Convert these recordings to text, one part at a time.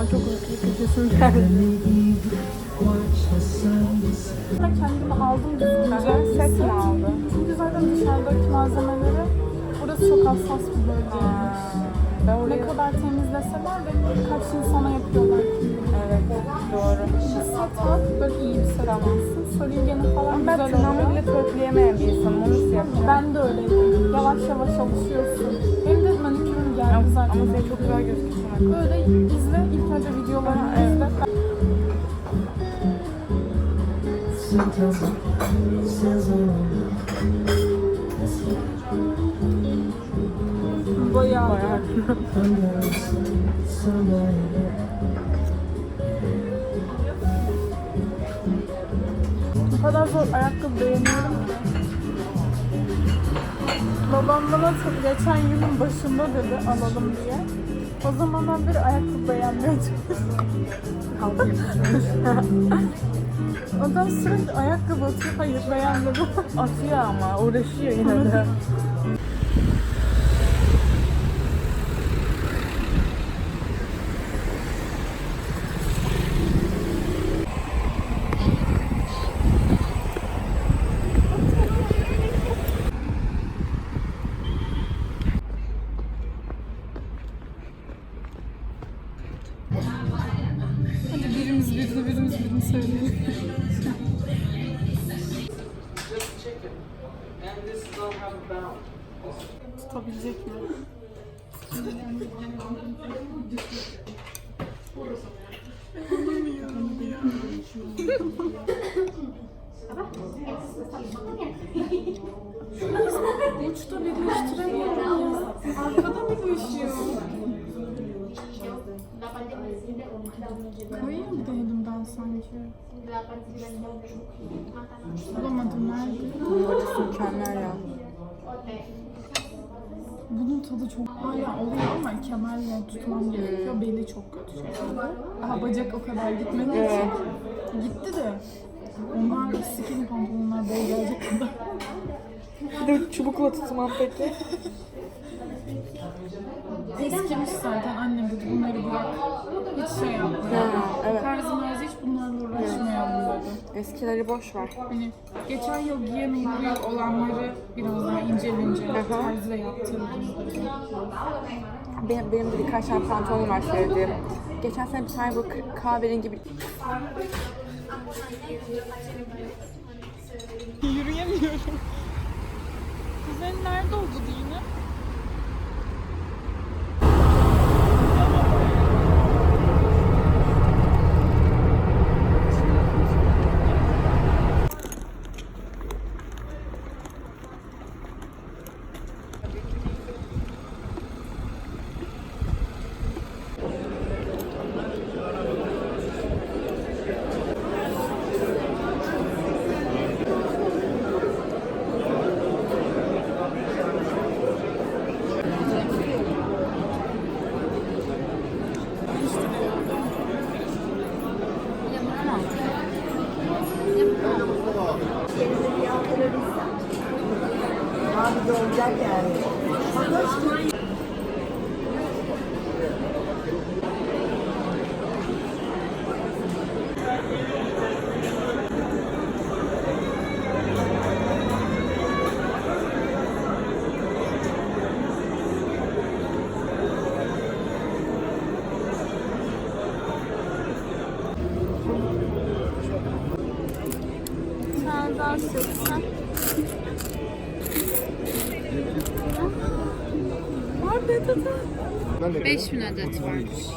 an çok uykusu geldi. Ben kendimi aldım düzgünce. Set mi aldın? Çünkü zaten dışarıdaki malzemeleri burası çok hassas bir bölgeymiş. Ne kadar temizleseler de birkaç insana yapıyorlar. Evet, doğru. Bir set al, böyle iyi bir set almışsın. Sölingeni falan Ben güzel tırnağımı oluyor. bile törpüleyemeyen bir insanım. Onu nasıl yapacağım? Ben de öyleydim. Yavaş yavaş alışıyorsun. Benim de manikürüm geldi zaten. Ama senin çok güzel gözüküyorsun. Böyle izle, ilk önce videolarını izle. Bayağı. Bu kadar zor ayakkabı beğeniyorum ki. Babam bana geçen yılın başında dedi alalım diye. O zamandan beri ayakkabı beğenmeye Adam sürekli ayakkabı atıyor. Hayır beğenmedim. Atıyor ama uğraşıyor yine de. Hadi birimiz birini söyleyelim. Tutabilecek mi? Uçta birleştiremiyorum ya. Arkada birleşiyor. Koyayım bir de elimden sanki. Bulamadım nerede? Acısı mükemmel ya. Bunun tadı çok hala oluyor ama kemerle tutmam gerekiyor. Beli çok kötü şekilde. Daha bacak o kadar gitmedi için. Gitti de. Onlar skinny pantolonlar bol gelecek kadar. Bir de çubukla tutmam peki. Eskimiş zaten annem dedi bunları bırak. Hiç şey yapmayalım. Evet. Tarzım hiç bunlarla uğraşmayalım dedi. Eskileri boş ver. Hani geçen yıl giyemeyip olanları biraz daha incelince tarzla yaptırdım dedi. Benim de birkaç tane pantolonum var sevdiğim. Geçen sene bir tane bu kahverengi bir... Yürüyemiyorum. Kuzenin nerede oldu yine? Abi de olacak yani. Sen daha sıksan. Var bedava. 5000 adet varmış.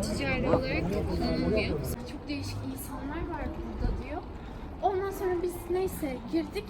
Ticari olarak kullanılmıyor. Çok değişik insanlar var burada diyor. Ondan sonra biz neyse girdik.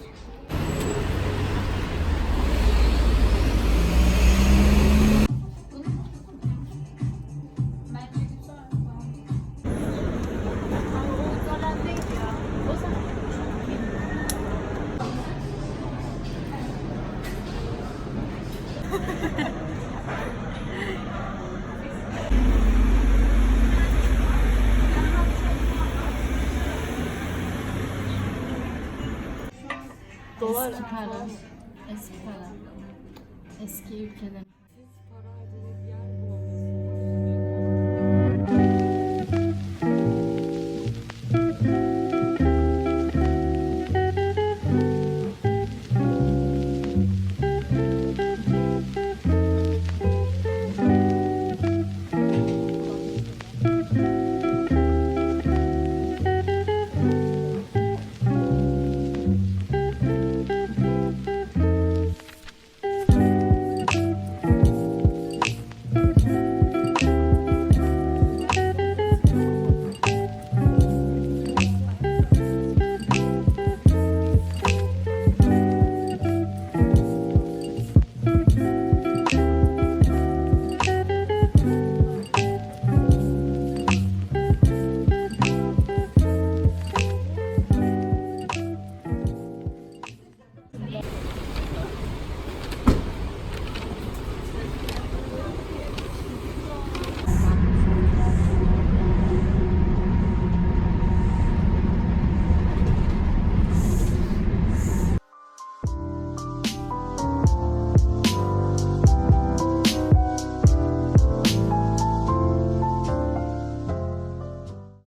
Dolar. Eski para. Eski para. Eski ülkelerin.